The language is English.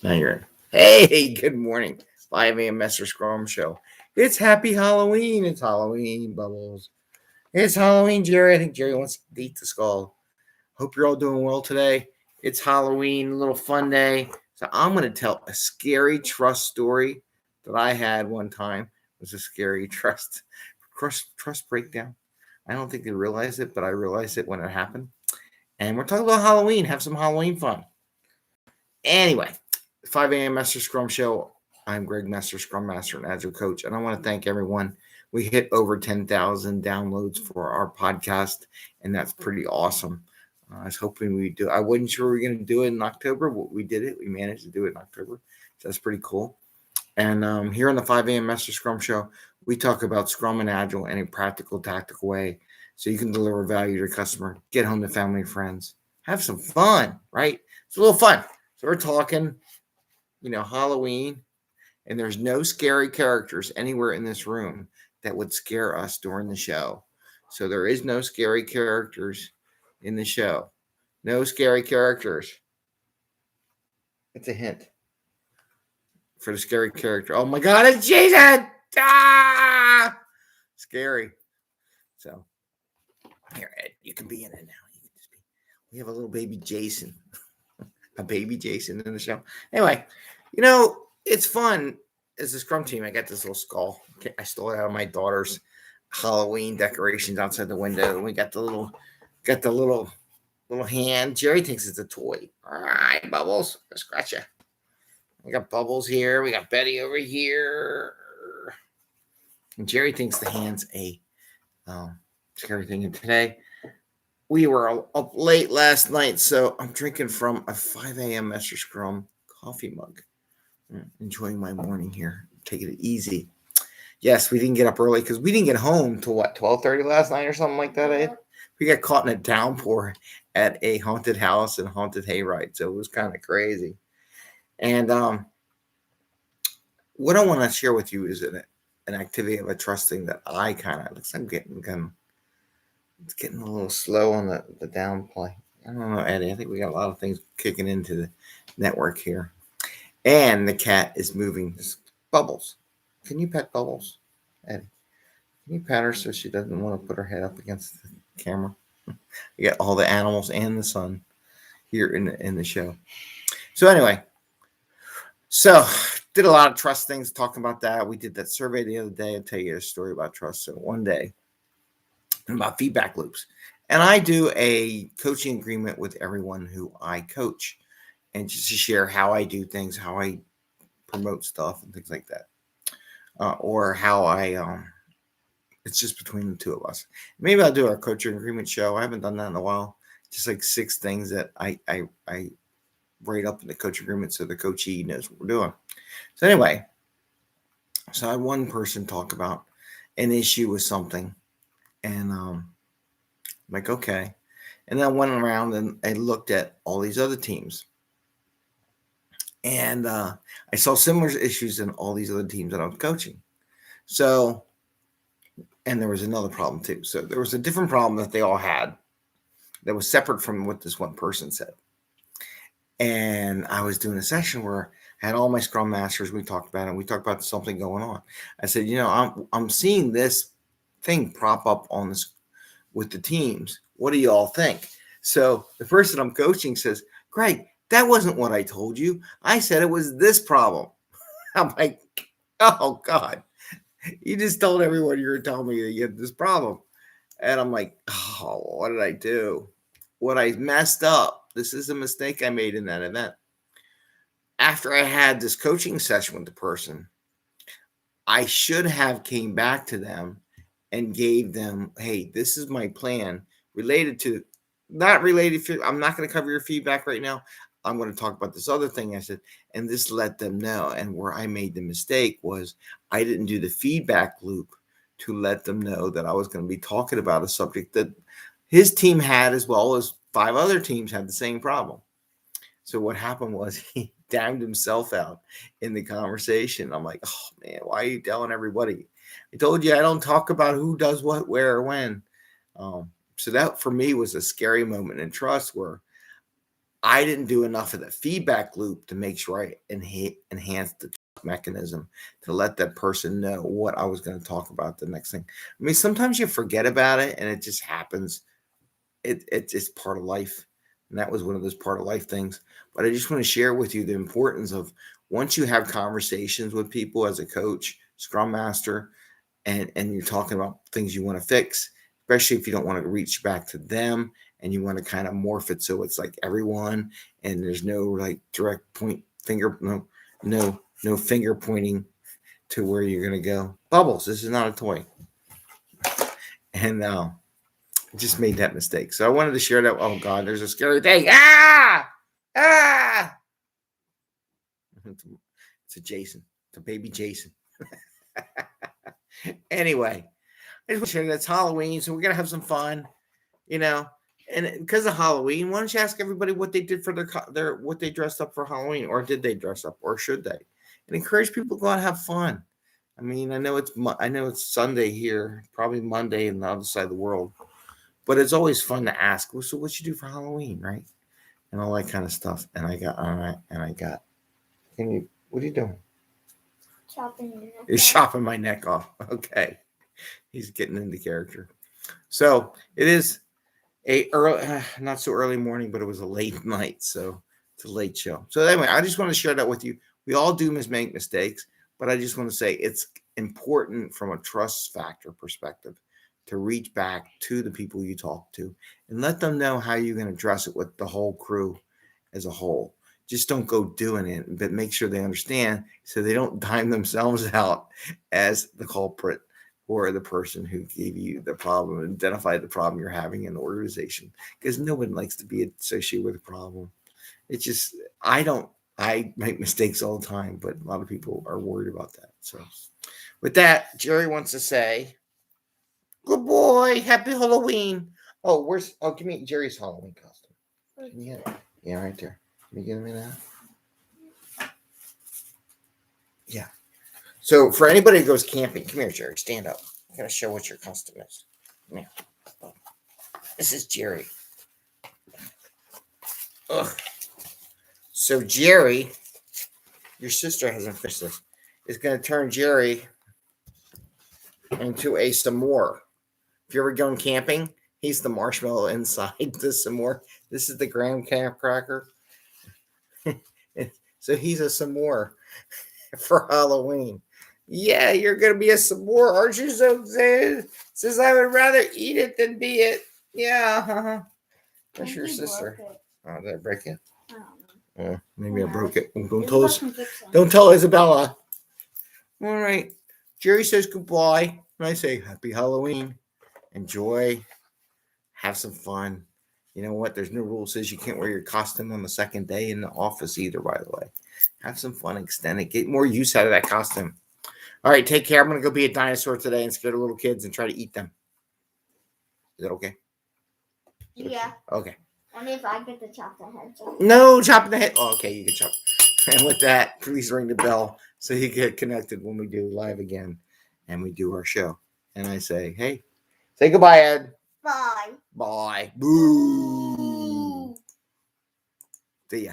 Now you're in. Hey, good morning. 5 a.m. Mester Scrum Show. It's happy Halloween. It's Halloween, Bubbles. It's Halloween, Jerry. I think Jerry wants to eat the skull. Hope you're all doing well today. It's Halloween, a little fun day. So I'm going to tell a scary trust story that I had one time. It was a scary trust breakdown. I don't think they realized it, but I realized it when it happened. And we're talking about Halloween. Have some Halloween fun. Anyway, 5 a.m. Mester Scrum Show. I'm Greg Mester, Scrum Master and Agile Coach, and I want to thank everyone. We hit over 10,000 downloads for our podcast, and that's pretty awesome. I was hoping we do. I wasn't sure we were going to do it in October, but we did it. We managed to do it in October, so that's pretty cool. And here on the 5 a.m. Mester Scrum Show, we talk about Scrum and Agile in a practical, tactical way, so you can deliver value to your customer, get home to family and friends, have some fun, right? It's a little fun. So we're talking, Halloween, and there's no scary characters anywhere in this room that would scare us during the show. So there is no scary characters in the show. No scary characters. It's a hint for the scary character. Oh my God, it's Jason! Ah! Scary. So here, Ed, you can be in it now. You can just be. We have a little baby Jason. A baby Jason in the show. Anyway, it's fun as a Scrum team. I got this little skull. I stole it out of my daughter's Halloween decorations outside the window. And we got the little hand. Jerry thinks it's a toy. All right, Bubbles. I'll scratch you. We got Bubbles here. We got Betty over here. And Jerry thinks the hand's a scary thing. And today, we were up late last night, so I'm drinking from a 5 a.m. Mester Scrum coffee mug. Enjoying my morning here. Taking it easy. Yes, we didn't get up early because we didn't get home till 12:30 last night or something like that. Eh? We got caught in a downpour at a haunted house and haunted hayride, so it was kind of crazy. And what I want to share with you is an activity of a trust thing that I I'm getting a little slow on the downplay. I don't know, Eddie. I think we got a lot of things kicking into the network here. And the cat is moving. Bubbles. Can you pet Bubbles, Eddie? Can you pat her so she doesn't want to put her head up against the camera? You got all the animals and the sun here in the show. So anyway, did a lot of trust things talking about that. We did that survey the other day. I'll tell you a story about trust. So one day, about feedback loops. And I do a coaching agreement with everyone who I coach, and just to share how I do things, how I promote stuff and things like that. Or how it's just between the two of us. Maybe I'll do our coaching agreement show. I haven't done that in a while. Just like 6 things that I write up in the coaching agreement so the coachee knows what we're doing. So anyway, I had one person talk about an issue with something. And I'm like, okay. And then I went around and I looked at all these other teams. And I saw similar issues in all these other teams that I was coaching. So, and there was another problem too. So there was a different problem that they all had that was separate from what this one person said. And I was doing a session where I had all my Scrum Masters. We talked about it. And we talked about something going on. I said, I'm seeing this thing prop up on this with the teams. What do you all think? So the person I'm coaching says, Greg, that wasn't what I told you. I said it was this problem. I'm like, oh God, you just told everyone you were telling me that you had this problem. And I'm like, oh, what did I do? What I messed up. This is a mistake I made in that event. After I had this coaching session with the person, I should have came back to them and gave them, hey, this is my plan not related to, I'm not going to cover your feedback right now. I'm going to talk about this other thing. I said, and this let them know. And where I made the mistake was I didn't do the feedback loop to let them know that I was going to be talking about a subject that his team had, as well as 5 other teams had the same problem. So what happened was he damned himself out in the conversation. I'm like, oh man, why are you telling everybody? I told you I don't talk about who does what, where, or when. So that for me was a scary moment in trust where I didn't do enough of the feedback loop to make sure I enhance the mechanism to let that person know what I was going to talk about the next thing. I mean, sometimes you forget about it and it just happens. It's just part of life. And that was one of those part of life things. But I just want to share with you the importance of once you have conversations with people as a coach, scrum master, and you're talking about things you want to fix, especially if you don't want to reach back to them and you want to kind of morph it so it's like everyone and there's no like direct point finger, no finger pointing to where you're going to go. Bubbles, this is not a toy. And just made that mistake. So I wanted to share that. Oh God, there's a scary thing. Ah! It's a Jason. It's a baby Jason. Anyway, I just want to share that's Halloween, so we're gonna have some fun, And because of Halloween, why don't you ask everybody what they did for their what they dressed up for Halloween, or did they dress up, or should they? And encourage people to go out and have fun. I mean, I know it's Sunday here, probably Monday on the other side of the world, but it's always fun to ask. Well, so what you do for Halloween, right? And all that kind of stuff. And I got. What are you doing? Chopping your neck off. He's chopping my neck off. Okay. He's getting into character. So it is not so early morning, but it was a late night. So it's a late show. So anyway, I just want to share that with you. We all do make mistakes, but I just want to say it's important from a trust factor perspective to reach back to the people you talk to and let them know how you're going to address it with the whole crew as a whole. Just don't go doing it, but make sure they understand so they don't dime themselves out as the culprit or the person who gave you the problem, identify the problem you're having in the organization, because no one likes to be associated with a problem. It's just, I make mistakes all the time, but a lot of people are worried about that. So with that, Jerry wants to say, good boy, happy Halloween. Give me Jerry's Halloween costume. Yeah, right there. Can you give me that? Yeah. So for anybody who goes camping, come here, Jerry. Stand up. I'm going to show what your costume is. Come here. This is Jerry. Ugh. So Jerry, your sister hasn't finished this, is going to turn Jerry into a s'more. If you're ever going camping, he's the marshmallow inside the s'more. This is the graham cracker. So he's a s'more for Halloween. Yeah, you're going to be a s'more, aren't you? So says I would rather eat it than be it. Yeah. That's your sister. Oh, did I break it? I don't know. Maybe I broke it. Don't tell Isabella. All right. Jerry says goodbye. And I say happy Halloween. Enjoy. Have some fun. You know what? There's no rule that says you can't wear your costume on the second day in the office either, by the way. Have some fun, extend it. Get more use out of that costume. All right, take care. I'm going to go be a dinosaur today and scare the little kids and try to eat them. Is that okay? Yeah. Okay. Only if I get to chop the head off. No, chopping the head. Oh, okay, you can chop. And with that, please ring the bell so you get connected when we do live again and we do our show. And I say, hey, say goodbye, Ed. Bye. Bye. Boo. See ya.